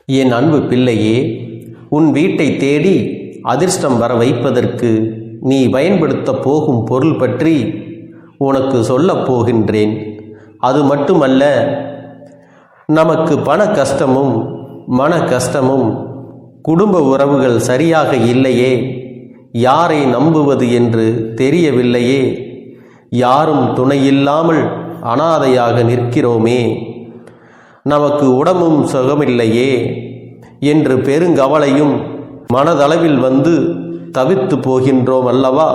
என் அன்பு பிள்ளையே, உன் வீட்டை தேடி அதிர்ஷ்டம் வர வைப்பதற்கு நீ பயன்படுத்த போகும் பொருள் பற்றி உனக்கு சொல்லப் போகின்றேன். அது மட்டுமல்ல, நமக்கு பண கஷ்டமும் மன கஷ்டமும் குடும்ப உறவுகள் சரியாக இல்லையே, யாரை நம்புவது என்று தெரியவில்லையே, யாரும் துணையில்லாமல் அனாதையாக நிற்கிறோமே, நமக்கு உடம்பும் சுகமில்லையே என்று பெருங்கவலையும் மனதளவில் வந்து தவித்து போகின்றோம் அல்லவா?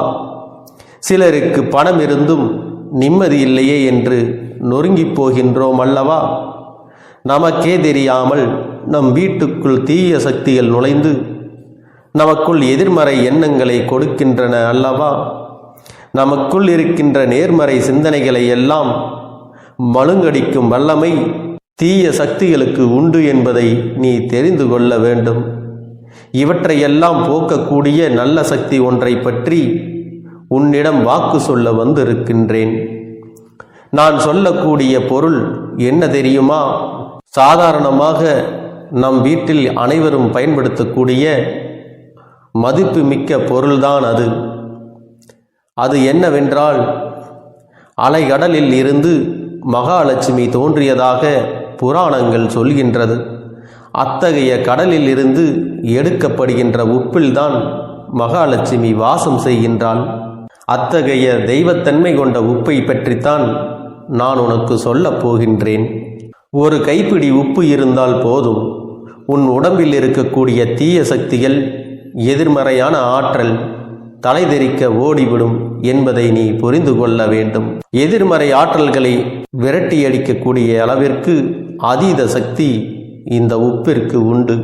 சிலருக்கு பணம் இருந்தும் நிம்மதி இல்லையே என்று நொறுங்கி போகின்றோம் அல்லவா? நமக்கே தெரியாமல் நம் வீட்டுக்குள் தீய சக்திகள் நுழைந்து நமக்குள் எதிர்மறை எண்ணங்களை கொடுக்கின்றன அல்லவா? நமக்குள் இருக்கின்ற நேர்மறை சிந்தனைகளை எல்லாம் மழுங்கடிக்கும் வல்லமை தீய சக்திகளுக்கு உண்டு என்பதை நீ தெரிந்து கொள்ள வேண்டும். இவற்றையெல்லாம் போக்கக்கூடிய நல்ல சக்தி ஒன்றை பற்றி உன்னிடம் வாக்கு சொல்ல வந்திருக்கின்றேன். நான் சொல்லக்கூடிய பொருள் என்ன தெரியுமா? சாதாரணமாக நம் வீட்டில் அனைவரும் பயன்படுத்தக்கூடிய மதிப்புமிக்க பொருள்தான் அது. அது என்னவென்றால், அலைகடலில் இருந்து மகாலட்சுமி தோன்றியதாக புராணங்கள் சொல்கின்றது. அத்தகைய கடலில் இருந்து எடுக்கப்படுகின்ற உப்பில்தான் மகாலட்சுமி வாசம் செய்கின்றாள். அத்தகைய தெய்வத்தன்மை கொண்ட உப்பை பற்றித்தான் நான் உனக்கு சொல்லப் போகின்றேன். ஒரு கைப்பிடி உப்பு இருந்தால் போதும், உன் உடம்பில் இருக்கக்கூடிய தீய சக்திகள், எதிர்மறையான ஆற்றல் தலைதெறிக்க ஓடிவிடும் என்பதை நீ புரிந்து கொள்ள வேண்டும். எதிர்மறை ஆற்றல்களை விரட்டியடிக்கக்கூடிய அளவிற்கு அதீத சக்தி இந்த உப்பிற்கு உண்டு.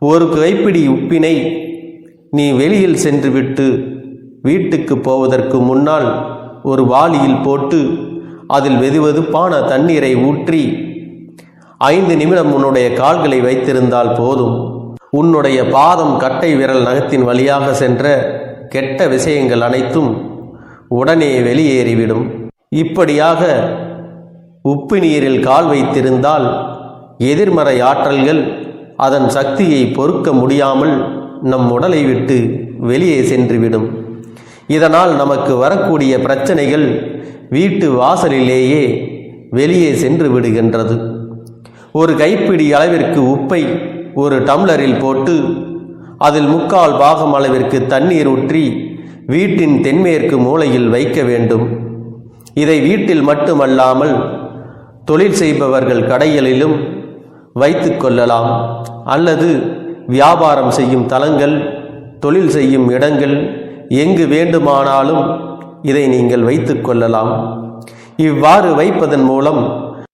ஒரு கைப்பிடி உப்பினை நீ வெளியில் சென்றுவிட்டு வீட்டுக்கு போவதற்கு முன்னால் ஒரு வாளியில் போட்டு அதில் வெதுவெதுப்பான தண்ணீரை ஊற்றி 5 நிமிடம் உன்னுடைய கால்களை வைத்திருந்தால் போதும், உன்னுடைய பாதம் கட்டை விரல் நகத்தின் வழியாக சென்ற கெட்ட விஷயங்கள் அனைத்தும் உடனே வெளியேறிவிடும். இப்படியாக உப்பு நீரில் கால் வைத்திருந்தால் எதிர்மறை ஆற்றல்கள் அதன் சக்தியை பொறுக்க முடியாமல் நம் உடலை விட்டு வெளியே சென்றுவிடும். இதனால் நமக்கு வரக்கூடிய பிரச்சனைகள் வீட்டு வாசலிலேயே வெளியே சென்று விடுகின்றது. ஒரு கைப்பிடி அளவிற்கு உப்பை ஒரு டம்ளரில் போட்டு அதில் 3/4 பாகம் அளவிற்கு தண்ணீர் ஊற்றி வீட்டின் தென்மேற்கு மூலையில் வைக்க வேண்டும். இதை வீட்டில் மட்டுமல்லாமல் தொழில் செய்பவர்கள் கடைகளிலும் வைத்து கொள்ளலாம். அல்லது வியாபாரம் செய்யும் தலங்கள், தொழில் செய்யும் இடங்கள், எங்கு வேண்டுமானாலும் இதை நீங்கள் வைத்து கொள்ளலாம். இவ்வாறு வைப்பதன் மூலம்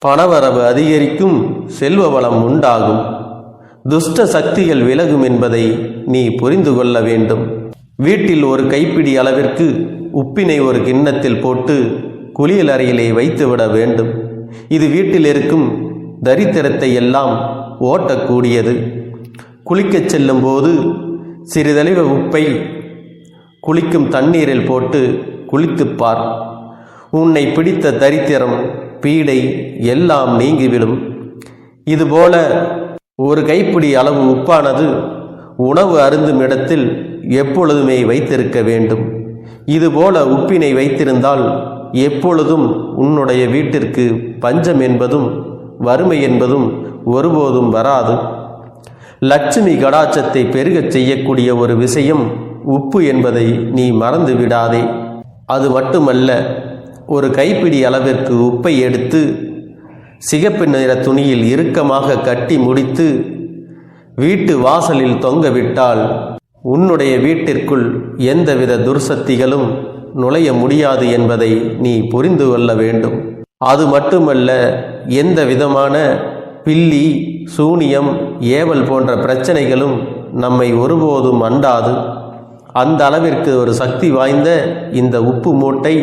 பணவரவு அதிகரிக்கும், செல்வ வளம் உண்டாகும், துஷ்ட சக்திகள் விலகும் என்பதை நீ புரிந்து கொள்ள வேண்டும். வீட்டில் ஒரு கைப்பிடி அளவிற்கு உப்பினை ஒரு கிண்ணத்தில் போட்டு குளியல் அறையிலே வைத்துவிட வேண்டும். இது வீட்டில் இருக்கும் தரித்திரத்தை எல்லாம் ஓட்டக்கூடியது. குளிக்கச் செல்லும் போது சிறிதளவு உப்பை குளிக்கும் தண்ணீரில் போட்டு குளித்துப்பார். உன்னை பிடித்த தரித்திரம், பீடை எல்லாம் நீங்கிவிடும். இதுபோல ஒரு கைப்பிடி அளவு உப்பானது உணவு அருந்தும் இடத்தில் எப்பொழுதுமே வைத்திருக்க வேண்டும். இதுபோல உப்பினை வைத்திருந்தால் எப்பொழுதும் உன்னுடைய வீட்டிற்கு பஞ்சம் என்பதும் வறுமை என்பதும் ஒருபோதும் வராது. லட்சுமி கடாட்சத்தை பெருகச் செய்யக்கூடிய ஒரு விஷயம் உப்பு என்பதை நீ மறந்து விடாதே. அது மட்டுமல்ல, ஒரு கைப்பிடி அளவிற்கு உப்பை எடுத்து சிகப்பு நிற துணியில் இறுக்கமாக கட்டி முடித்து வீட்டு வாசலில் தொங்கவிட்டால் உன்னுடைய வீட்டிற்குள் எந்தவித துர்சக்திகளும் நுழைய முடியாது என்பதை நீ புரிந்து கொள்ள வேண்டும். அது மட்டுமல்ல, எந்த விதமான பில்லி, சூனியம், ஏவல் போன்ற பிரச்சனைகளும் நம்மை ஒருபோதும் அண்டாது. அந்த அளவிற்கு ஒரு சக்தி வாய்ந்த இந்த உப்பு மூட்டை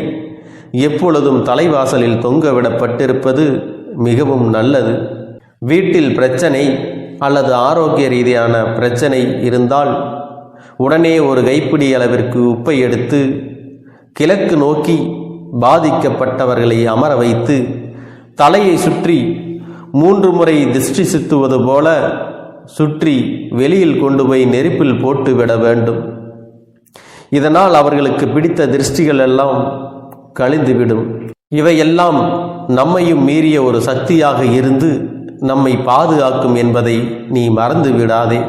எப்பொழுதும் தலைவாசலில் தொங்கவிடப்பட்டிருப்பது மிகவும் நல்லது. வீட்டில் பிரச்சனை அல்லது ஆரோக்கிய ரீதியான பிரச்சனை இருந்தால் உடனே ஒரு கைப்பிடி அளவிற்கு உப்பை எடுத்து கிழக்கு நோக்கி பாதிக்கப்பட்டவர்களை அமர வைத்து தலையை சுற்றி 3 முறை திஷ்டி சுத்துவது போல சுற்றி வெளியில் கொண்டு போய் நெருப்பில் போட்டுவிட வேண்டும். இதனால் அவர்களுக்கு பிடித்த திருஷ்டிகள் எல்லாம் கழிந்துவிடும். இவையெல்லாம் நம்மையும் மீறிய ஒரு சக்தியாக இருந்து நம்மை பாதுகாக்கும் என்பதை நீ மறந்து விடாதே.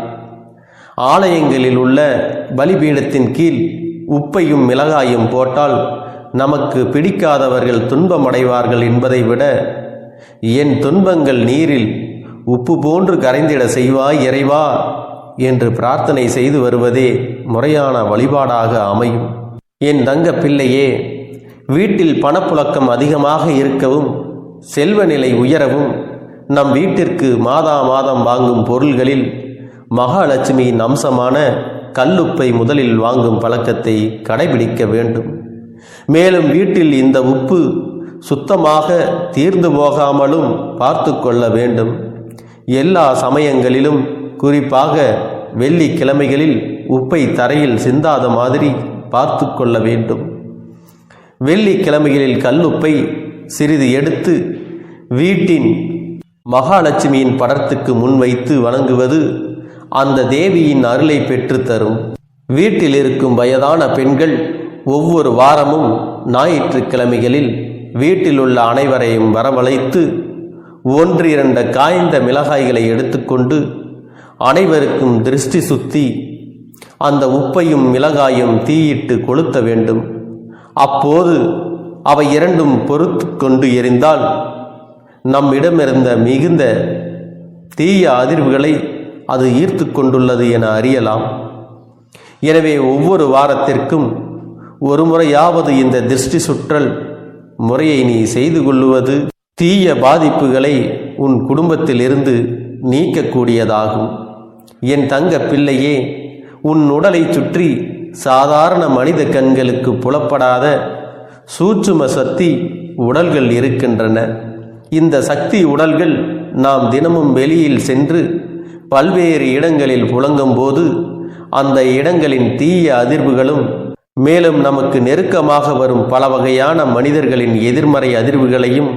ஆலயங்களில் உள்ள பலிபீடத்தின் கீழ் உப்பையும் மிளகாயும் போட்டால் நமக்கு பிடிக்காதவர்கள் துன்பமடைவார்கள் என்பதை விட, என் துன்பங்கள் நீரில் உப்பு போன்று கரைந்திட செய்வாய் இறைவா என்று பிரார்த்தனை செய்து வருவதே முறையான வழிபாடாக அமையும். என் தங்க பிள்ளையே, வீட்டில் பணப்புழக்கம் அதிகமாக இருக்கவும் செல்வநிலை உயரவும் நம் வீட்டிற்கு மாதா மாதம் வாங்கும் பொருள்களில் மகாலட்சுமியின் அம்சமான கல்லுப்பை முதலில் வாங்கும் பழக்கத்தை கடைபிடிக்க வேண்டும். மேலும் வீட்டில் இந்த உப்பு சுத்தமாக தீர்ந்து போகாமலும் பார்த்து கொள்ள வேண்டும். எல்லா சமயங்களிலும், குறிப்பாக வெள்ளிக்கிழமைகளில் உப்பை தரையில் சிந்தாத மாதிரி பார்த்து கொள்ள வேண்டும். வெள்ளிக்கிழமைகளில் கல்லுப்பை சிறிது எடுத்து வீட்டின் மகாலட்சுமியின் படத்துக்கு முன் வைத்து வணங்குவது அந்த தேவியின் அருளை பெற்று தரும். வீட்டில் இருக்கும் வயதான பெண்கள் ஒவ்வொரு வாரமும் ஞாயிற்றுக்கிழமைகளில் வீட்டில் உள்ள அனைவரையும் வரவழைத்து 1-2 காய்ந்த மிளகாய்களை எடுத்துக்கொண்டு அனைவருக்கும் திருஷ்டி சுத்தி அந்த உப்பையும் மிளகாயும் தீயிட்டு கொளுத்த வேண்டும். அப்போது அவை இரண்டும் பொறுத்து கொண்டு எரிந்தால் நம்மிடமிருந்த மிகுந்த தீய அதிர்வுகளை அது ஈர்த்து கொண்டுள்ளது என அறியலாம். எனவே ஒவ்வொரு வாரத்திற்கும் ஒரு முறையாவது இந்த திருஷ்டி சுற்றல் முறையை நீ செய்து கொள்ளுவது தீய பாதிப்புகளை உன் குடும்பத்தில் இருந்து நீக்கக்கூடியதாகும். என் தங்க பிள்ளையே, உன் உடலை சுற்றி சாதாரண மனித கண்களுக்கு புலப்படாத சூட்சும சக்தி உடல்கள் இருக்கின்றன. இந்த சக்தி உடல்கள் நாம் தினமும் வெளியில் சென்று பல்வேறு இடங்களில் புழங்கும் போது அந்த இடங்களின் தீய அதிர்வுகளும், மேலும் நமக்கு நெருக்கமாக வரும் பல வகையான மனிதர்களின் எதிர்மறை அதிர்வுகளையும்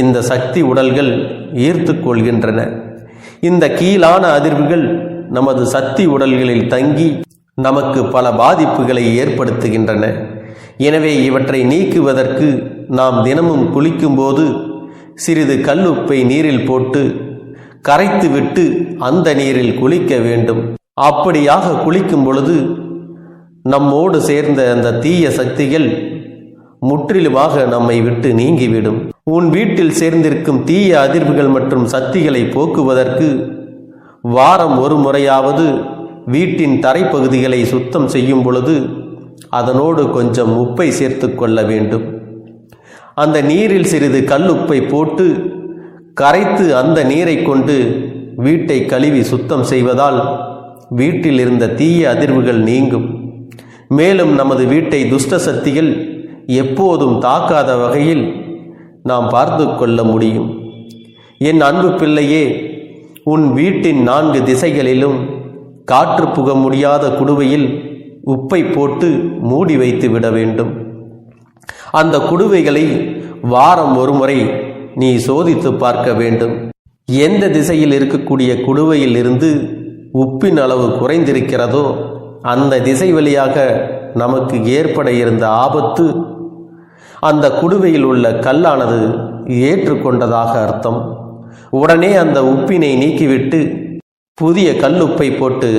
இந்த சக்தி உடல்கள் ஈர்த்து கொள்கின்றன. இந்த கீழான அதிர்வுகள் நமது சக்தி உடல்களில் தங்கி நமக்கு பல பாதிப்புகளை ஏற்படுத்துகின்றன. எனவே இவற்றை நீக்குவதற்கு நாம் தினமும் குளிக்கும்போது சிறிது கல்லுப்பை நீரில் போட்டு கரைத்துவிட்டு அந்த நீரில் குளிக்க வேண்டும். அப்படியாக குளிக்கும் பொழுது நம்மோடு சேர்ந்த அந்த தீய சக்திகள் முற்றிலுமாக நம்மை விட்டு நீங்கிவிடும். உன் வீட்டில் சேர்ந்திருக்கும் தீய அதிர்வுகள் மற்றும் சக்திகளை போக்குவதற்கு வாரம் ஒரு முறையாவது வீட்டின் தரைப்பகுதிகளை சுத்தம் செய்யும் பொழுது அதனோடு கொஞ்சம் உப்பை சேர்த்து கொள்ள வேண்டும். அந்த நீரில் சிறிது கல்லுப்பை போட்டு கரைத்து அந்த நீரை கொண்டு வீட்டை கழுவி சுத்தம் செய்வதால் வீட்டில் இருந்த தீய அதிர்வுகள் நீங்கும். மேலும் நமது வீட்டை துஷ்ட சக்திகள் எப்போதும் தாக்காத வகையில் நாம் பார்த்து கொள்ள முடியும். என் அன்பு பிள்ளையே, உன் வீட்டின் 4 திசைகளிலும் காற்று புக முடியாத குடுவையில் உப்பை போட்டு மூடி வைத்து விட வேண்டும். அந்த குடுவைகளை வாரம் ஒரு முறை நீ சோதித்து பார்க்க வேண்டும். எந்த திசையில் இருக்கக்கூடிய குடுவையில் இருந்து உப்பின் அளவு குறைந்திருக்கிறதோ அந்த திசை வழியாக நமக்கு ஏற்பட இருந்த ஆபத்து அந்த குடுவையில் உள்ள கல்லானது ஏற்றுக்கொண்டதாக அர்த்தம். உடனே அந்த உப்பினை நீக்கிவிட்டு புதிய கல்லுப்பை போட்டு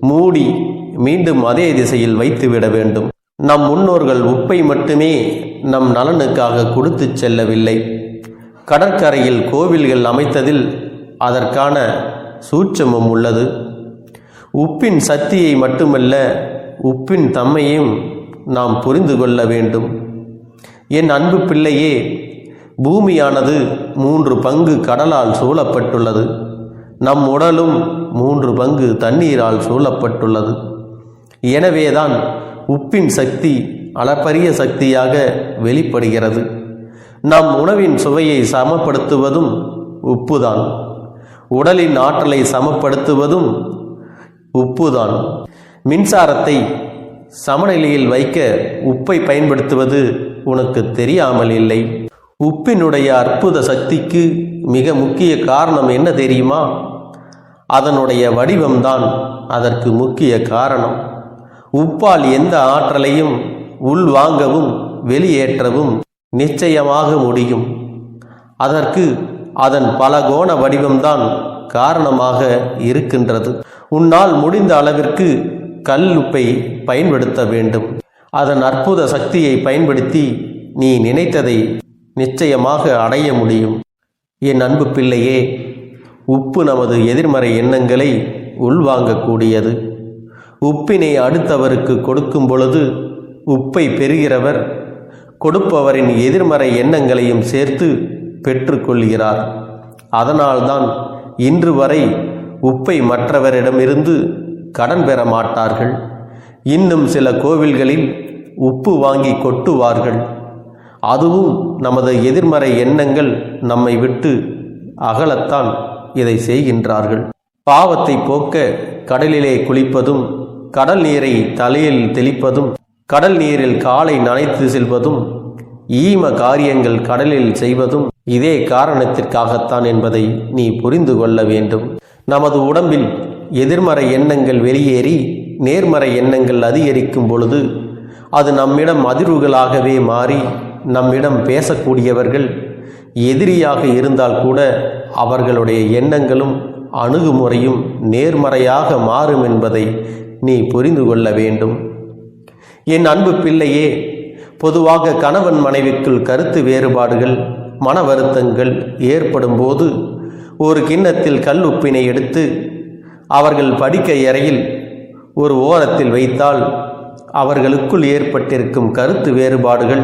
மூடி மீண்டும் அதே திசையில் வைத்து விட வேண்டும். நம் முன்னோர்கள் உப்பை மட்டுமே நம் நலனுக்காக கொடுத்து செல்லவில்லை. கடற்கரையில் கோவில்கள் அமைத்ததில் அதற்கான சூட்சமம் உள்ளது. உப்பின் சக்தியை மட்டுமல்ல, உப்பின் தன்மையும் நாம் புரிந்து கொள்ள வேண்டும். என் அன்பு பிள்ளையே, பூமியானது 3 பங்கு கடலால் சூழப்பட்டுள்ளது. நம் உடலும் 3 பங்கு தண்ணீரால் சூழப்பட்டுள்ளது. எனவேதான் உப்பின் சக்தி அளப்பரிய சக்தியாக வெளிப்படுகிறது. நம் உணவின் சுவையை சமப்படுத்துவதும் உப்புதான். உடலின் ஆற்றலை சமப்படுத்துவதும் உப்புதான். மின்சாரத்தை சமநிலையில் வைக்க உப்பை பயன்படுத்துவது உனக்கு தெரியாமல் இல்லை. உப்பினுடைய அற்புத சக்திக்கு மிக முக்கிய காரணம் என்ன தெரியுமா? அதனுடைய வடிவம்தான் அதற்கு முக்கிய காரணம். உப்பால் எந்த ஆற்றலையும் உள்வாங்கவும் வெளியேற்றவும் நிச்சயமாக முடியும். அதற்கு அதன் பல கோண வடிவம்தான் காரணமாக இருக்கின்றது. உன்னால் முடிந்த அளவிற்கு கல் உப்பை பயன்படுத்த வேண்டும். அதன் அற்புத சக்தியை பயன்படுத்தி நீ நினைத்ததை நிச்சயமாக அடைய முடியும். என் அன்பு பிள்ளையே, உப்பு நமது எதிர்மறை எண்ணங்களை உள்வாங்கக்கூடியது. உப்பினை அடுத்தவருக்கு கொடுக்கும் பொழுது உப்பை பெறுகிறவர் கொடுப்பவரின் எதிர்மறை எண்ணங்களையும் சேர்த்து பெற்றுக்கொள்கிறார். அதனால்தான் இன்று வரை உப்பை மற்றவரிடமிருந்து கடன் பெற மாட்டார்கள். இன்னும் சில கோவில்களில் உப்பு வாங்கி கொட்டுவார்கள். அதுவும் நமது எதிர்மறை எண்ணங்கள் நம்மை விட்டு அகலத்தான் இதை செய்கின்றார்கள். பாவத்தை போக்க கடலிலே குளிப்பதும், கடல் நீரை தலையில் தெளிப்பதும், கடல் நீரில் காலை நனைத்து செல்வதும், ஈம காரியங்கள் கடலில் செய்வதும் இதே காரணத்திற்காகத்தான் என்பதை நீ புரிந்து கொள்ள வேண்டும். நமது உடம்பில் எதிர்மறை எண்ணங்கள் வெளியேறி நேர்மறை எண்ணங்கள் அதிகரிக்கும் பொழுது அது நம்மிடம் அதிர்வுகளாகவே மாறி நம்மிடம் பேசக்கூடியவர்கள் எதிரியாக இருந்தால் கூட அவர்களுடைய எண்ணங்களும் அணுகுமுறையும் நேர்மறையாக மாறும் என்பதை நீ புரிந்து கொள்ள வேண்டும். என் அன்பு பிள்ளையே, பொதுவாக கணவன் மனைவிக்குள் கருத்து வேறுபாடுகள், மன வருத்தங்கள் ஏற்படும் போது ஒரு கிண்ணத்தில் கல் உப்பினை எடுத்து அவர்கள் படுக்கை அறையில் ஒரு ஓரத்தில் வைத்தால் அவர்களுக்குள் ஏற்பட்டிருக்கும் கருத்து வேறுபாடுகள்,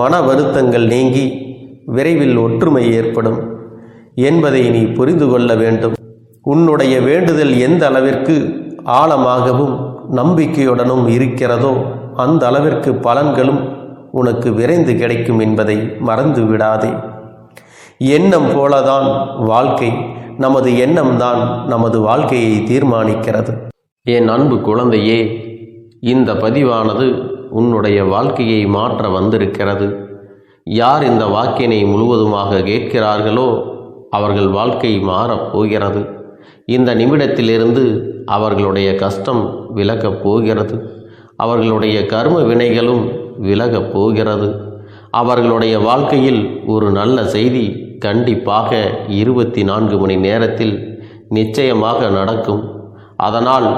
மன வருத்தங்கள் நீங்கி விரைவில் ஒற்றுமை ஏற்படும் என்பதை நீ புரிந்து கொள்ள வேண்டும். உன்னுடைய வேண்டுதல் எந்த அளவிற்கு ஆழமாகவும் நம்பிக்கையுடனும் இருக்கிறதோ அந்த அளவிற்கு பலன்களும் உனக்கு விரைந்து கிடைக்கும் என்பதை மறந்து விடாதே. எண்ணம் போலதான் வாழ்க்கை. நமது எண்ணம்தான் நமது வாழ்க்கையை தீர்மானிக்கிறது. என் அன்பு குழந்தையே, இந்த பதிவானது உன்னுடைய வாழ்க்கையை மாற்ற வந்திருக்கிறது. யார் இந்த வாக்கினை முழுவதுமாக கேட்கிறார்களோ அவர்கள் வாழ்க்கை மாறப் போகிறது. இந்த நிமிடத்திலிருந்து அவர்களுடைய கஷ்டம் விலகப் போகிறது. அவர்களுடைய கர்ம வினைகளும் விலகப் போகிறது. அவர்களுடைய வாழ்க்கையில் ஒரு நல்ல செய்தி கண்டிப்பாக 24 மணி நேரத்தில் நிச்சயமாக நடக்கும். அதனால்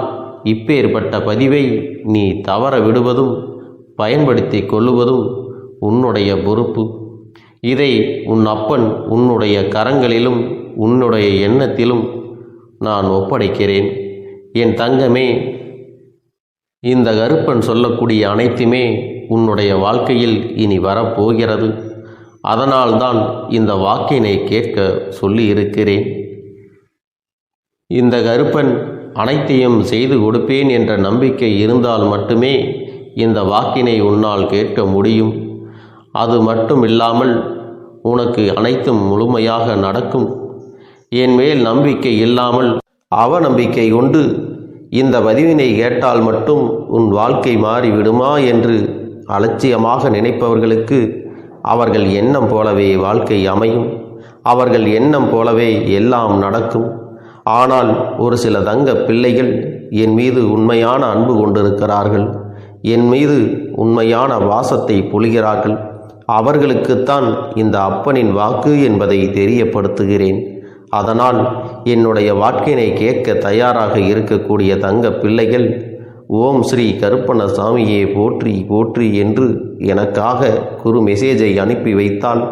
இப்பேற்பட்ட பதிவை நீ தவற விடுவதும் பயன்படுத்தி கொள்ளுவதும் உன்னுடைய பொறுப்பு. இதை உன் அப்பன் உன்னுடைய கரங்களிலும் உன்னுடைய எண்ணத்திலும் நான் ஒப்படைக்கிறேன். என் தங்கமே, இந்த கருப்பன் சொல்லக்கூடிய அனைத்துமே உன்னுடைய வாழ்க்கையில் இனி வரப்போகிறது. அதனால்தான் இந்த வாக்கினை கேட்க சொல்லி இருக்கிறேன். இந்த கருப்பன் அனைத்தையும் செய்து கொடுப்பேன் என்ற நம்பிக்கை இருந்தால் மட்டுமே இந்த வாக்கினை உன்னால் கேட்க முடியும். அது மட்டும் இல்லாமல் உனக்கு அனைத்தும் முழுமையாக நடக்கும். என் மேல் நம்பிக்கை இல்லாமல் அவநம்பிக்கை கொண்டு இந்த பதிவினை கேட்டால் மட்டும் உன் வாழ்க்கை மாறிவிடுமா என்று அலட்சியமாக நினைப்பவர்களுக்கு அவர்கள் எண்ணம் போலவே வாழ்க்கை அமையும். அவர்கள் எண்ணம் போலவே எல்லாம் நடக்கும். ஆனால் ஒரு சில தங்க பிள்ளைகள் என் மீது உண்மையான அன்பு கொண்டிருக்கிறார்கள். என் மீது உண்மையான வாசத்தை பொழிகிறார்கள். அவர்களுக்குத்தான் இந்த அப்பனின் வாக்கு என்பதை தெரியப்படுத்துகிறேன். அதனால் என்னுடைய வாக்கினை கேட்க தயாராக இருக்கக்கூடிய தங்க பிள்ளைகள் ஓம் ஸ்ரீ கருப்பண்ணசாமியே போற்றி போற்றி என்று எனக்காக குறு மெசேஜை அனுப்பி வைத்தால்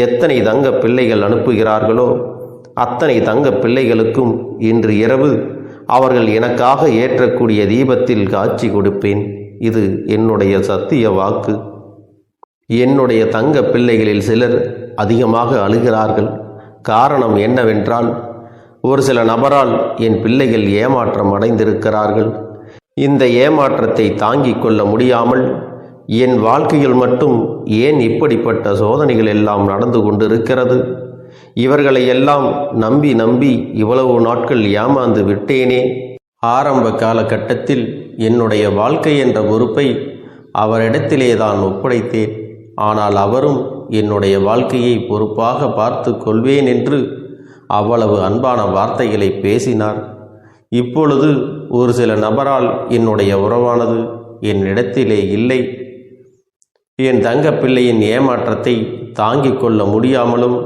எத்தனை தங்க பிள்ளைகள் அனுப்புகிறார்களோ அத்தனை தங்க பிள்ளைகளுக்கும் இன்று இரவு அவர்கள் எனக்காக ஏற்றக்கூடிய தீபத்தில் காட்சி கொடுப்பேன். இது என்னுடைய சத்திய வாக்கு. என்னுடைய தங்க பிள்ளைகளில் சிலர் அதிகமாக அழுகிறார்கள். காரணம் என்னவென்றால், ஒரு சில நபரால் என் பிள்ளைகள் ஏமாற்றம் அடைந்திருக்கிறார்கள். இந்த ஏமாற்றத்தை தாங்கிக் கொள்ள முடியாமல் என் வாழ்க்கையில் மட்டும் ஏன் இப்படிப்பட்ட சோதனைகள் எல்லாம் நடந்து கொண்டிருக்கிறது, இவர்களை எல்லாம் நம்பி நம்பி இவ்வளவு நாட்கள் ஏமாந்து விட்டேனே. ஆரம்ப காலகட்டத்தில் என்னுடைய வாழ்க்கை என்ற பொறுப்பை அவரிடத்திலே தான் ஒப்படைத்தேன். ஆனால் அவரும் என்னுடைய வாழ்க்கையை பொறுப்பாக பார்த்து கொள்வேன் என்று அவ்வளவு அன்பான வார்த்தைகளை பேசினார். இப்பொழுது ஒரு சில நபரால் என்னுடைய உறவானது என்னிடத்திலே இல்லை. என் தங்கப்பிள்ளையின் ஏமாற்றத்தை தாங்கிக் கொள்ள முடியாமலும்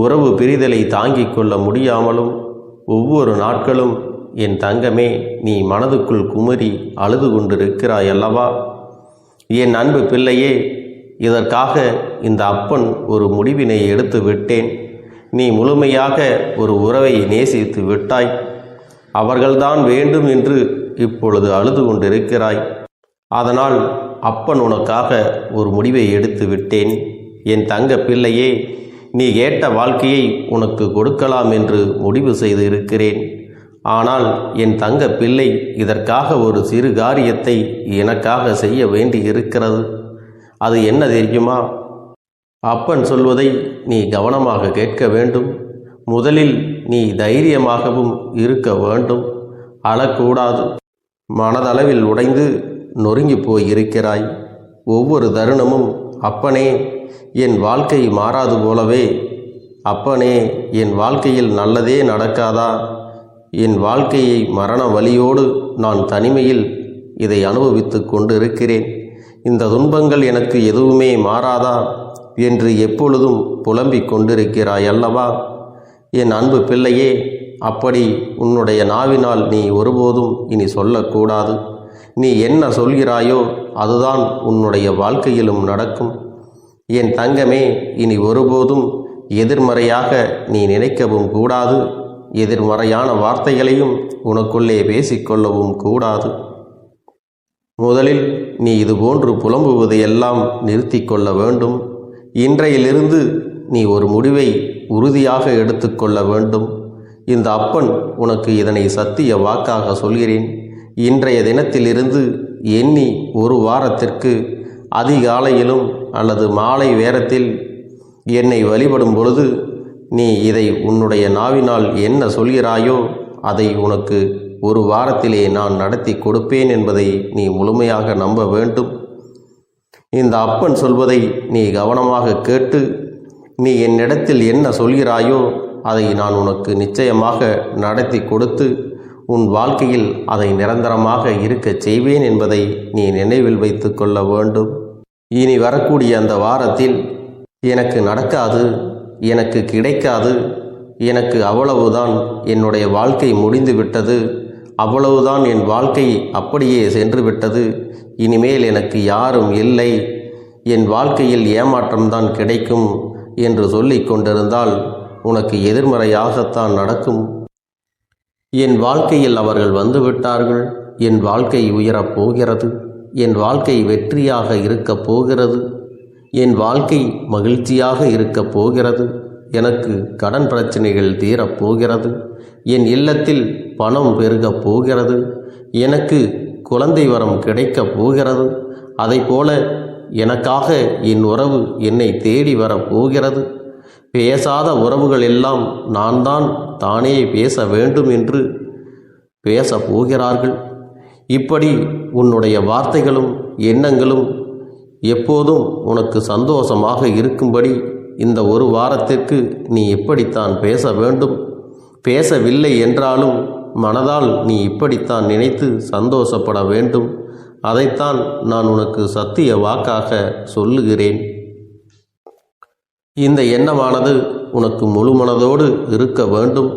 உறவு பிரிதலை தாங்கிக் கொள்ள முடியாமலும் ஒவ்வொரு நாட்களும் என் தங்கமே நீ மனதுக்குள் குமரி அழுது கொண்டிருக்கிறாய் அல்லவா? என் அன்பு பிள்ளையே, இதற்காக இந்த அப்பன் ஒரு முடிவினை எடுத்து விட்டேன். நீ முழுமையாக ஒரு உறவை நேசித்து விட்டாய். அவர்கள்தான் வேண்டும் என்று இப்பொழுது அழுது கொண்டிருக்கிறாய். அதனால் அப்பன் உனக்காக ஒரு முடிவை எடுத்து விட்டேன். என் தங்க பிள்ளையே, நீ கேட்ட வாழ்க்கையை உனக்கு கொடுக்கலாம் என்று முடிவு செய்து இருக்கிறேன். ஆனால் என் தங்க பிள்ளை, இதற்காக ஒரு சிறு காரியத்தை எனக்காக செய்ய வேண்டி இருக்கிறது. அது என்ன தெரியுமா? அப்பன் சொல்வதை நீ கவனமாக கேட்க வேண்டும். முதலில் நீ தைரியமாகவும் இருக்க வேண்டும். அழக்கூடாது. மனதளவில் உடைந்து நொறுங்கி போய் இருக்கிறாய். ஒவ்வொரு தருணமும் அப்பனே என் வாழ்க்கை மாறாது போலவே, அப்பனே என் வாழ்க்கையில் நல்லதே நடக்காதா, என் வாழ்க்கையை மரண வலியோடு நான் தனிமையில் இதை அனுபவித்து கொண்டு இருக்கிறேன். இந்த துன்பங்கள் எனக்கு எதுவுமே மாறாதா என்று எப்பொழுதும் புலம்பிக் கொண்டிருக்கிறாய் அல்லவா? என் அன்பு பிள்ளையே, அப்படி உன்னுடைய நாவினால் நீ ஒருபோதும் இனி சொல்லக்கூடாது. நீ என்ன சொல்கிறாயோ அதுதான் உன்னுடைய வாழ்க்கையிலும் நடக்கும். என் தங்கமே, இனி ஒருபோதும் எதிர்மறையாக நீ நினைக்கவும் கூடாது. எதிர்மறையான வார்த்தைகளையும் உனக்குள்ளே பேசிக்கொள்ளவும் கூடாது. முதலில் நீ இதுபோன்று புலம்புவதையெல்லாம் நிறுத்தி கொள்ள வேண்டும். இன்றையிலிருந்து நீ ஒரு முடிவை உறுதியாக எடுத்துக்கொள்ள வேண்டும். இந்த அப்பன் உனக்கு இதனை சத்திய வாக்காக சொல்கிறேன். இன்றைய தினத்திலிருந்து எண்ணி ஒரு வாரத்திற்கு அதிகாலையிலும் அல்லது மாலை நேரத்தில் என்னை வழிபடும் பொழுது நீ இதை உன்னுடைய நாவினால் என்ன சொல்கிறாயோ அதை உனக்கு ஒரு வாரத்திலே நான் நடத்தி கொடுப்பேன் என்பதை நீ முழுமையாக நம்ப வேண்டும். இந்த அப்பன் சொல்வதை நீ கவனமாக கேட்டு நீ என்னிடத்தில் என்ன சொல்கிறாயோ அதை நான் உனக்கு நிச்சயமாக நடத்தி கொடுத்து உன் வாழ்க்கையில் அதை நிரந்தரமாக இருக்கச் செய்வேன் என்பதை நீ நினைவில் வைத்து கொள்ள வேண்டும். இனி வரக்கூடிய அந்த வாரத்தில் எனக்கு நடக்காது, எனக்கு கிடைக்காது, எனக்கு அவ்வளவுதான், என்னுடைய வாழ்க்கை முடிந்து விட்டது, அவ்வளவுதான், என் வாழ்க்கை அப்படியே சென்று விட்டது, இனிமேல் எனக்கு யாரும் இல்லை, என் வாழ்க்கையில் ஏமாற்றம்தான் கிடைக்கும் என்று சொல்லிக் கொண்டிருந்தால் உனக்கு எதிர்மறையாகத்தான் நடக்கும். என் வாழ்க்கையில் அவர்கள் வந்துவிட்டார்கள், என் வாழ்க்கை உயரப் போகிறது, என் வாழ்க்கை வெற்றியாக இருக்கப் போகிறது, என் வாழ்க்கை மகிழ்ச்சியாக இருக்கப் போகிறது, எனக்கு கடன் பிரச்சனைகள் தீரப் போகிறது, என் இல்லத்தில் பணம் பெருகப் போகிறது, எனக்கு குழந்தை வரம் கிடைக்கப் போகிறது, அதைப்போல எனக்காக என் உறவு என்னை தேடி வரப்போகிறது, பேசாத உறவுகள் எல்லாம் நான் தான் தானே பேச வேண்டும் என்று பேசப் போகிறார்கள். இப்படி உன்னுடைய வார்த்தைகளும் எண்ணங்களும் எப்போதும் உனக்கு சந்தோஷமாக இருக்கும்படி இந்த ஒரு வாரத்திற்கு நீ இப்படித்தான் பேச வேண்டும். பேசவில்லை என்றாலும் மனதால் நீ இப்படித்தான் நினைத்து சந்தோஷப்பட வேண்டும். அதைத்தான் நான் உனக்கு சத்திய வாக்காக சொல்லுகிறேன். இந்த எண்ணமானது உனக்கு முழு மனதோடு இருக்க வேண்டும்.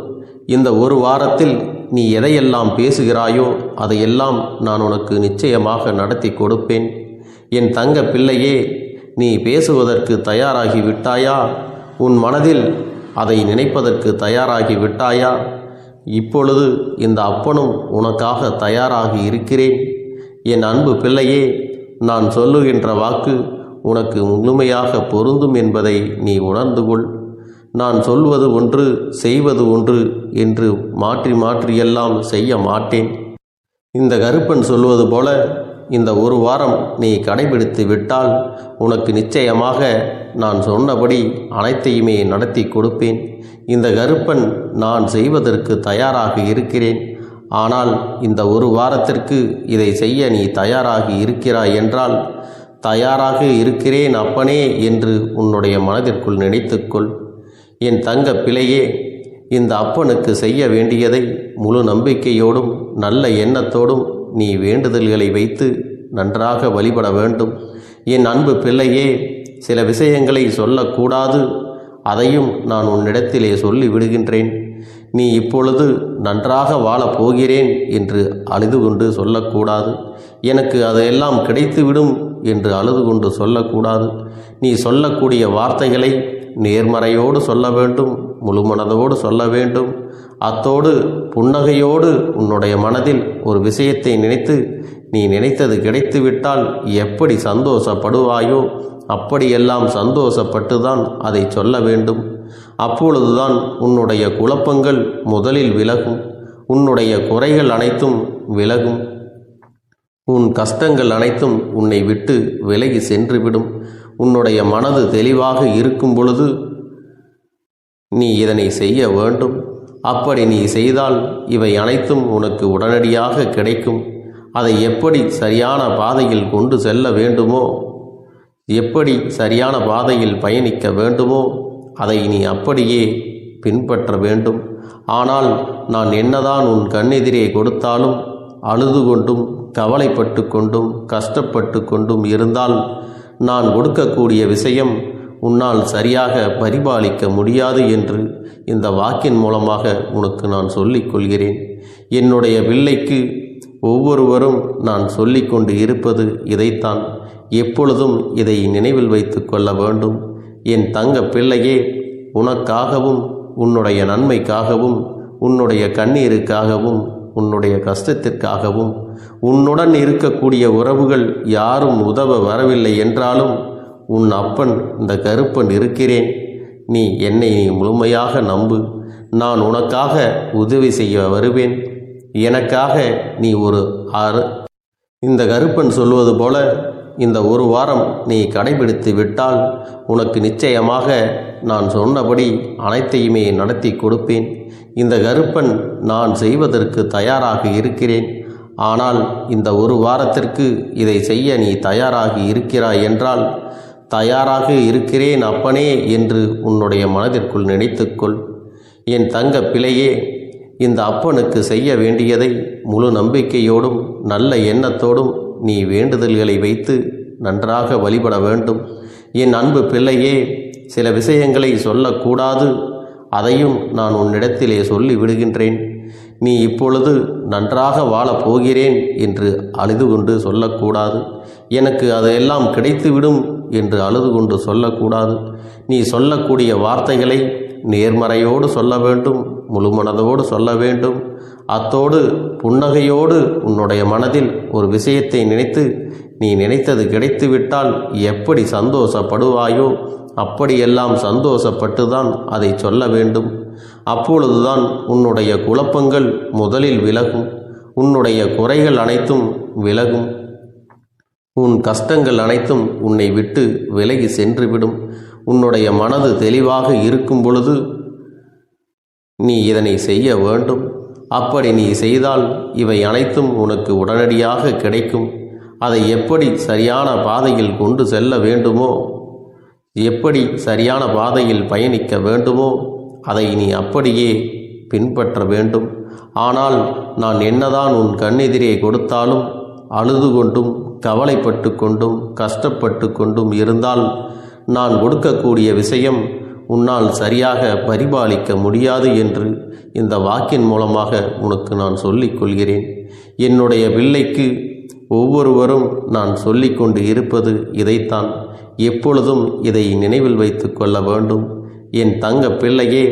இந்த ஒரு வாரத்தில் நீ எதையெல்லாம் பேசுகிறாயோ அதையெல்லாம் நான் உனக்கு நிச்சயமாக நடத்தி கொடுப்பேன். என் தங்க பிள்ளையே, நீ பேசுவதற்கு தயாராகி விட்டாயா? உன் மனதில் அதை நினைப்பதற்கு தயாராகி விட்டாயா? இப்பொழுது இந்த அப்பனும் உனக்காக தயாராகி இருக்கிறேன். என் அன்பு பிள்ளையே, நான் சொல்லுகின்ற வாக்கு உனக்கு முழுமையாக பொருந்தும் என்பதை நீ உணர்ந்து கொள். நான் சொல்வது ஒன்று செய்வது ஒன்று என்று மாற்றி மாற்றியெல்லாம் செய்ய மாட்டேன். இந்த கருப்பன் சொல்வது போல இந்த ஒரு வாரம் நீ கடைபிடித்து விட்டால் உனக்கு நிச்சயமாக நான் சொன்னபடி அனைத்தையுமே நடத்தி கொடுப்பேன். இந்த கருப்பன் நான் செய்வதற்கு தயாராக இருக்கிறேன். ஆனால் இந்த ஒரு வாரத்திற்கு இதை செய்ய நீ தயாராகி இருக்கிறாய் என்றால், தயாராக இருக்கிறேன் அப்பனே என்று உன்னுடைய மனதிற்குள் நினைத்துக்கொள். என் தங்க பிள்ளையே, இந்த அப்பனுக்கு செய்ய வேண்டியதை முழு நம்பிக்கையோடும் நல்ல எண்ணத்தோடும் நீ வேண்டுதல்களை வைத்து நன்றாக வழிபட வேண்டும். என் அன்பு பிள்ளையே, சில விஷயங்களை சொல்லக்கூடாது, அதையும் நான் உன்னிடத்திலே சொல்லி விடுகின்றேன். நீ இப்பொழுது நன்றாக வாழப் போகிறேன் என்று அழுது கொண்டு சொல்லக்கூடாது. எனக்கு அதையெல்லாம் கிடைத்துவிடும் என்று அழுது கொண்டு சொல்லக்கூடாது. நீ சொல்லக்கூடிய வார்த்தைகளை நேர்மறையோடு சொல்ல வேண்டும், முழு மனதோடு சொல்ல வேண்டும். அத்தோடு புன்னகையோடு உன்னுடைய மனதில் ஒரு விஷயத்தை நினைத்து நீ நினைத்தது கிடைத்துவிட்டால் எப்படி சந்தோஷப்படுவாயோ அப்படியெல்லாம் சந்தோஷப்பட்டுதான் அதை சொல்ல வேண்டும். அப்பொழுதுதான் உன்னுடைய குழப்பங்கள் முதலில் விலகும், உன்னுடைய குறைகள் அனைத்தும் விலகும், உன் கஷ்டங்கள் அனைத்தும் உன்னை விட்டு விலகி சென்றுவிடும். உன்னுடைய மனது தெளிவாக இருக்கும் பொழுது நீ இதனை செய்ய வேண்டும். அப்படி நீ செய்தால் இவை அனைத்தும் உனக்கு உடனடியாக கிடைக்கும். அதை எப்படி சரியான பாதையில் கொண்டு செல்ல வேண்டுமோ, எப்படி சரியான பாதையில் பயணிக்க வேண்டுமோ அதை நீ அப்படியே பின்பற்ற வேண்டும். ஆனால் நான் என்னதான் உன் கண்ணெதிரே கொடுத்தாலும் அழுது கொண்டும் கவலைப்பட்டு கொண்டும் கஷ்டப்பட்டு கொண்டும் இருந்தால் நான் கொடுக்கக்கூடிய விஷயம் உன்னால் சரியாக பரிபாலிக்க முடியாது என்று இந்த வாக்கின் மூலமாக உனக்கு நான் சொல்லிக் கொள்கிறேன். என்னுடைய பிள்ளைக்கு ஒவ்வொருவரும் நான் சொல்லிக்கொண்டு இருப்பது இதைத்தான். எப்பொழுதும் இதை நினைவில் வைத்து கொள்ள வேண்டும். என் தங்க பிள்ளையே, உனக்காகவும் உன்னுடைய நன்மைக்காகவும் உன்னுடைய கண்ணீருக்காகவும் உன்னுடைய கஷ்டத்திற்காகவும் உன்னுடன் இருக்கக்கூடிய உறவுகள் யாரும் உதவ வரவில்லை என்றாலும் உன் அப்பன் இந்த கருப்பன் இருக்கிறேன். நீ என்னை முழுமையாக நம்பு. நான் உனக்காக உதவி செய்ய வருவேன். எனக்காக நீ இந்த கருப்பன் சொல்வது போல இந்த ஒரு வாரம் நீ கடைபிடித்து விட்டால் உனக்கு நிச்சயமாக நான் சொன்னபடி அனைத்தையுமே நடத்தி கொடுப்பேன். இந்த கருப்பன் நான் செய்வதற்கு தயாராக இருக்கிறேன். ஆனால் இந்த ஒரு வாரத்திற்கு இதை செய்ய நீ தயாராகி இருக்கிறாய் என்றால், தயாராக இருக்கிறேன் அப்பனே என்று உன்னுடைய மனதிற்குள் நினைத்துக்கொள். என் தங்க பிள்ளையே, இந்த அப்பனுக்கு செய்ய வேண்டியதை முழு நம்பிக்கையோடும் நல்ல எண்ணத்தோடும் நீ வேண்டுதல்களை வைத்து நன்றாக வழிபட வேண்டும். என் அன்பு பிள்ளையே, சில விஷயங்களை சொல்லக்கூடாது, அதையும் நான் உன்னிடத்திலே சொல்லி விடுகின்றேன். நீ இப்பொழுது நன்றாக வாழப் போகிறேன் என்று அழுது கொண்டு சொல்லக்கூடாது. எனக்கு அதையெல்லாம் கிடைத்துவிடும் என்று அழுது கொண்டு சொல்லக்கூடாது. நீ சொல்லக்கூடிய வார்த்தைகளை நேர்மறையோடு சொல்ல வேண்டும், முழு மனதோடு சொல்ல வேண்டும். அத்தோடு புன்னகையோடு உன்னுடைய மனதில் ஒரு விஷயத்தை நினைத்து நீ நினைத்தது கிடைத்துவிட்டால் எப்படி சந்தோஷப்படுவாயோ அப்படியெல்லாம் சந்தோஷப்பட்டுதான் அதை சொல்ல வேண்டும். அப்பொழுதுதான் உன்னுடைய குழப்பங்கள் முதலில் விலகும், உன்னுடைய குறைகள் அனைத்தும் விலகும், உன் கஷ்டங்கள் அனைத்தும் உன்னை விட்டு விலகி சென்றுவிடும். உன்னுடைய மனது தெளிவாக இருக்கும் பொழுது நீ இதனை செய்ய வேண்டும். அப்படி நீ செய்தால் இவை அனைத்தும் உனக்கு உடனடியாக கிடைக்கும். அதை எப்படி சரியான பாதையில் கொண்டு செல்ல வேண்டுமோ, எப்படி சரியான பாதையில் பயணிக்க வேண்டுமோ அதை நீ அப்படியே பின்பற்ற வேண்டும். ஆனால் நான் என்னதான் உன் கண்ணெதிரே கொடுத்தாலும் அழுது கொண்டும் கவலைப்பட்டு கொண்டும் கஷ்டப்பட்டு கொண்டும் இருந்தால் நான் கொடுக்கக்கூடிய விஷயம் உன்னால் சரியாக பரிபாலிக்க முடியாது என்று இந்த வாக்கின் மூலமாக உனக்கு நான் சொல்லிக் கொள்கிறேன். என்னுடைய பிள்ளைக்கு ஒவ்வொருவரும் நான் சொல்லிக்கொண்டு இருப்பது இதைத்தான். எப்பொழுதும் இதை நினைவில் வைத்து கொள்ள வேண்டும். என் தங்க பிள்ளையே,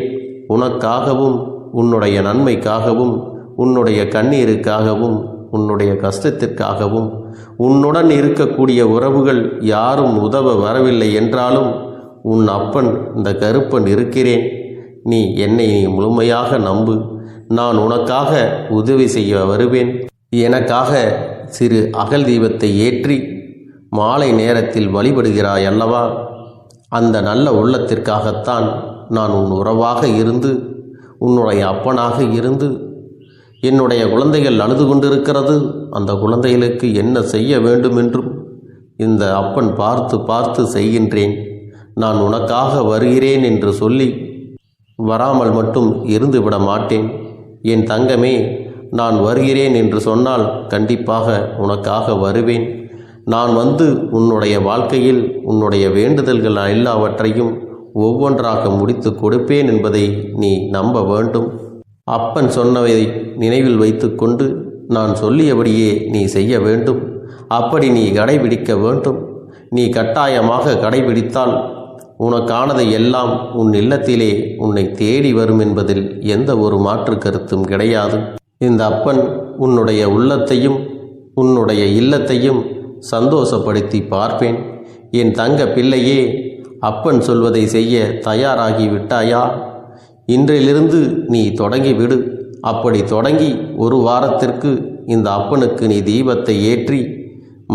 உனக்காகவும் உன்னுடைய நன்மைக்காகவும் உன்னுடைய கண்ணீருக்காகவும் உன்னுடைய கஷ்டத்திற்காகவும் உன்னுடன் இருக்கக்கூடிய உறவுகள் யாரும் உதவ வரவில்லை என்றாலும் உன் அப்பன் இந்த கருப்பன் இருக்கிறேன். நீ என்னை முழுமையாக நம்பு. நான் உனக்காக உதவி செய்ய வருவேன். எனக்காக சிறு அகல் தீபத்தை ஏற்றி மாலை நேரத்தில் வழிபடுகிறாய் அல்லவா? அந்த நல்ல உள்ளத்திற்காகத்தான் நான் உன் உறவாக இருந்து உன்னுடைய அப்பனாக இருந்து என்னுடைய குழந்தைகள் அழுது கொண்டிருக்கிறது, அந்த குழந்தைகளுக்கு என்ன செய்ய வேண்டும் என்றும் இந்த அப்பன் பார்த்து பார்த்து செய்கின்றேன். நான் உனக்காக வருகிறேன் என்று சொல்லி வராமல் மட்டும் இருந்து விட மாட்டேன். என் தங்கமே, நான் வருகிறேன் என்று சொன்னால் கண்டிப்பாக உனக்காக வருவேன். நான் வந்து உன்னுடைய வாழ்க்கையில் உன்னுடைய வேண்டுதல்கள் எல்லாவற்றையும் ஒவ்வொன்றாக முடித்து கொடுப்பேன் என்பதை நீ நம்ப வேண்டும். அப்பன் சொன்னதை நினைவில் வைத்துக்கொண்டு நான் சொல்லியபடியே நீ செய்ய வேண்டும். அப்படி நீ கடைபிடிக்க வேண்டும். நீ கட்டாயமாக கடைபிடித்தால் உனக்கானதை எல்லாம் உன் இல்லத்திலே உன்னை தேடி வரும் என்பதில் எந்த ஒரு மாற்று கருத்தும் கிடையாது. இந்த அப்பன் உன்னுடைய உள்ளத்தையும் உன்னுடைய இல்லத்தையும் சந்தோஷப்படுத்தி பார்ப்பேன். என் தங்க பிள்ளையே, அப்பன் சொல்வதை செய்ய தயாராகி விட்டாயா? இன்றிலிருந்து நீ தொடங்கிவிடு. அப்படி தொடங்கி ஒரு வாரத்திற்கு இந்த அப்பனுக்கு நீ தீபத்தை ஏற்றி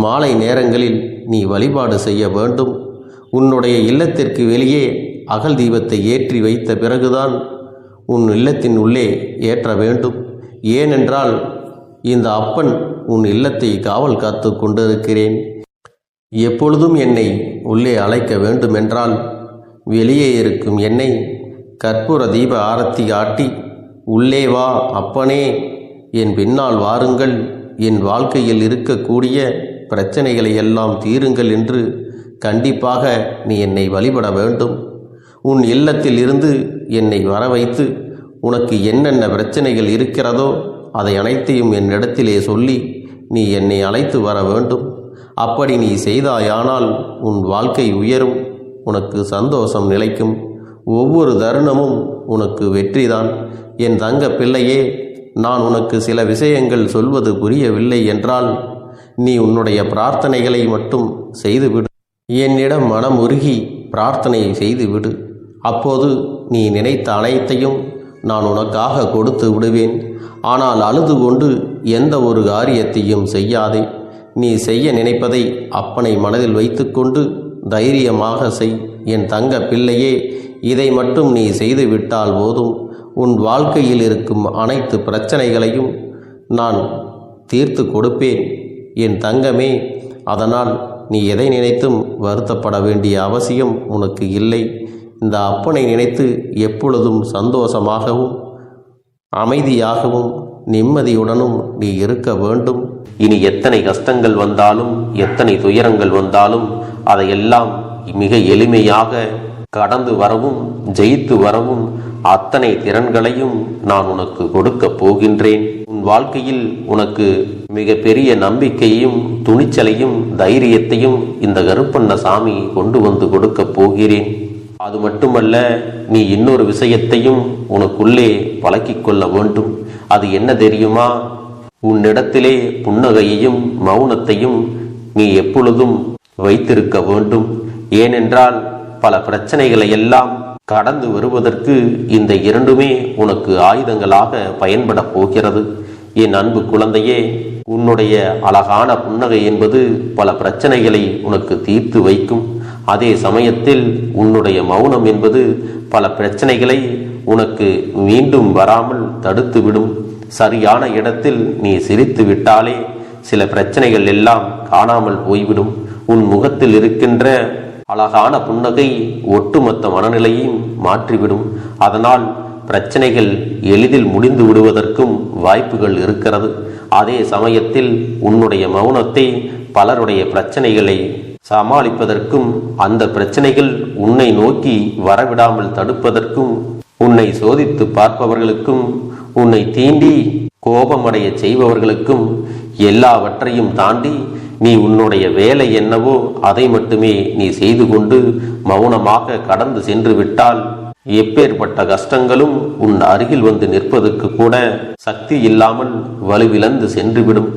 மாலை நேரங்களில் நீ வழிபாடு செய்ய வேண்டும். உன்னுடைய இல்லத்திற்கு வெளியே அகல் தீபத்தை ஏற்றி வைத்த பிறகுதான் உன் இல்லத்தின் உள்ளே ஏற்ற வேண்டும். ஏனென்றால் இந்த அப்பன் உன் இல்லத்தை காவல் காத்து கொண்டிருக்கிறேன். எப்பொழுதும் என்னை உள்ளே அழைக்க வேண்டுமென்றால் வெளியே இருக்கும் என்னை கற்பூர தீப ஆரத்தி ஆட்டி உள்ளே வா அப்பனே, என் பின்னால் வாருங்கள், என் வாழ்க்கையில் இருக்கக்கூடிய பிரச்சனைகளை எல்லாம் தீருங்கள் என்று கண்டிப்பாக நீ என்னை வழிபட வேண்டும். உன் இல்லத்தில் இருந்து என்னை வர வைத்து உனக்கு என்னென்ன பிரச்சனைகள் இருக்கிறதோ அதை அனைத்தையும் என்னிடத்திலே சொல்லி நீ என்னை அழைத்து வர வேண்டும். அப்படி நீ செய்தாயானால் உன் வாழ்க்கை உயரும், உனக்கு சந்தோஷம் நிலைக்கும், ஒவ்வொரு தருணமும் உனக்கு வெற்றிதான். என் தங்க பிள்ளையே, நான் உனக்கு சில விஷயங்கள் சொல்வது புரியவில்லை என்றால் நீ உன்னுடைய பிரார்த்தனைகளை மட்டும் செய்துவிடு. என்னிடம் மனம் உருகி பிரார்த்தனை செய்துவிடு. அப்போது நீ நினைத்த அனைத்தையும் நான் உனக்காக கொடுத்து விடுவேன். ஆனால் அழுது கொண்டு எந்த ஒரு காரியத்தையும் செய்யாதே. நீ செய்ய நினைப்பதை அப்பனை மனதில் வைத்துக்கொண்டு தைரியமாக செய். என் தங்க பிள்ளையே, இதை மட்டும் நீ செய்துவிட்டால் போதும். உன் வாழ்க்கையில் இருக்கும் அனைத்து பிரச்சனைகளையும் நான் தீர்த்து கொடுப்பேன் என் தங்கமே. அதனால் நீ எதை நினைத்தும் வருத்தப்பட வேண்டிய அவசியம் உனக்கு இல்லை. இந்த அப்பனை நினைத்து எப்பொழுதும் சந்தோஷமாகவும் அமைதியாகவும் நிம்மதியுடனும் நீ இருக்க வேண்டும். இனி எத்தனை கஷ்டங்கள் வந்தாலும் எத்தனை துயரங்கள் வந்தாலும் அதையெல்லாம் மிக எளிமையாக கடந்து வரவும் ஜெயித்து வரவும் அத்தனை திறன்களையும் நான் உனக்கு கொடுக்க போகின்றேன். உன் வாழ்க்கையில் உனக்கு மிக பெரிய நம்பிக்கையும் துணிச்சலையும் தைரியத்தையும் இந்த கருப்பண்ணசாமி கொண்டு வந்து கொடுக்க போகிறேன். அது மட்டுமல்ல, நீ இன்னொரு விஷயத்தையும் உனக்குள்ளே பழக்கிக் கொள்ள வேண்டும். அது என்ன தெரியுமா? உன்னிடத்திலே புன்னகையையும் மௌனத்தையும் நீ எப்பொழுதும் வைத்திருக்க வேண்டும். ஏனென்றால் பல பிரச்சனைகளை எல்லாம் கடந்து வருவதற்கு இந்த இரண்டுமே உனக்கு ஆயுதங்களாக பயன்பட போகிறது. என் அன்பு குழந்தையே, உன்னுடைய அழகான புன்னகை என்பது பல பிரச்சனைகளை உனக்கு தீர்த்து வைக்கும். அதே சமயத்தில் உன்னுடைய மௌனம் என்பது பல பிரச்சனைகளை உனக்கு மீண்டும் வராமல் தடுத்துவிடும். சரியான இடத்தில் நீ சிரித்து விட்டாலே சில பிரச்சனைகள் எல்லாம் காணாமல் போய்விடும். உன் முகத்தில் இருக்கின்ற அழகான புன்னகை ஒட்டுமொத்த மனநிலையையும் மாற்றிவிடும். அதனால் பிரச்சனைகள் எளிதில் முடிந்து விடுவதற்கும் வாய்ப்புகள் இருக்கிறது. அதே சமயத்தில் உன்னுடைய மௌனத்தை பலருடைய பிரச்சனைகளை சமாளிப்பதற்கும் அந்த பிரச்சனைகள் உன்னை நோக்கி வரவிடாமல் தடுப்பதற்கும் உன்னை சோதித்து பார்ப்பவர்களுக்கும் உன்னை தீண்டி கோபமடைய செய்பவர்களுக்கும் எல்லாவற்றையும் தாண்டி நீ உன்னுடைய வேலை என்னவோ அதை மட்டுமே நீ செய்து கொண்டு மௌனமாக கடந்து சென்று விட்டால் எப்பேற்பட்ட கஷ்டங்களும் உன் அருகில் வந்து நிற்பதற்கு கூட சக்தி இல்லாமல் வலுவிழந்து சென்றுவிடும்.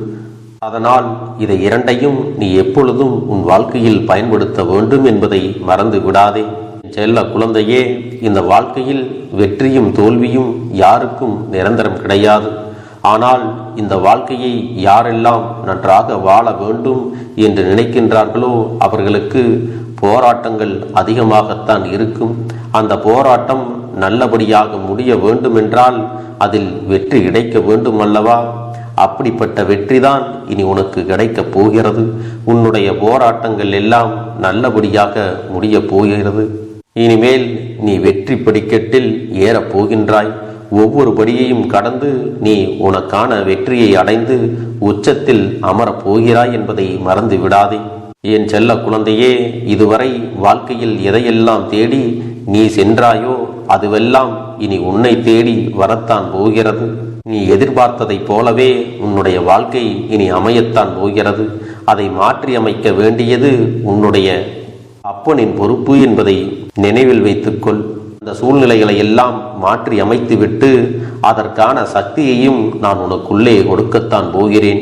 அதனால் இதை இரண்டையும் நீ எப்பொழுதும் உன் வாழ்க்கையில் பயன்படுத்த வேண்டும் என்பதை மறந்து விடாதே. செல்ல குழந்தையே, இந்த வாழ்க்கையில் வெற்றியும் தோல்வியும் யாருக்கும் நிரந்தரம் கிடையாது. ஆனால் இந்த வாழ்க்கையை யாரெல்லாம் நன்றாக வாழ வேண்டும் என்று நினைக்கின்றார்களோ அவர்களுக்கு போராட்டங்கள் அதிகமாகத்தான் இருக்கும். அந்த போராட்டம் நல்லபடியாக முடிய வேண்டுமென்றால் அதில் வெற்றி கிடைக்க வேண்டும் அல்லவா? அப்படிப்பட்ட வெற்றிதான் இனி உனக்கு கிடைக்கப் போகிறது. உன்னுடைய போராட்டங்கள் எல்லாம் நல்லபடியாக முடிய போகிறது. இனிமேல் நீ வெற்றி படிக்கட்டில் ஏறப் போகின்றாய். ஒவ்வொரு படியையும் கடந்து நீ உனக்கான வெற்றியை அடைந்து உச்சத்தில் அமரப் போகிறாய் என்பதை மறந்து விடாதே. என் செல்ல குழந்தையே, இதுவரை வாழ்க்கையில் எதையெல்லாம் தேடி நீ சென்றாயோ அதுவெல்லாம் இனி உன்னை தேடி வரத்தான் போகிறது. நீ எதிர்பார்த்ததைப் போலவே உன்னுடைய வாழ்க்கை இனி அமையத்தான் போகிறது. அதை மாற்றி அமைக்க வேண்டியது உன்னுடைய அப்பனின் பொறுப்பு என்பதை நினைவில் வைத்துக்கொள். அந்த சூழ்நிலைகளை எல்லாம் மாற்றி அமைத்துவிட்டு அதற்கான சக்தியையும் நான் உனக்குள்ளே கொடுக்கத்தான் போகிறேன்.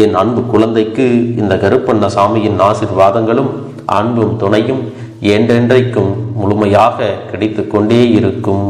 என் அன்பு குழந்தைக்கு இந்த கருப்பண்ணசாமியின் ஆசீர்வாதங்களும் அன்பும் துணையும் என்றென்றைக்கும் முழுமையாக கிடைத்து கொண்டே இருக்கும்.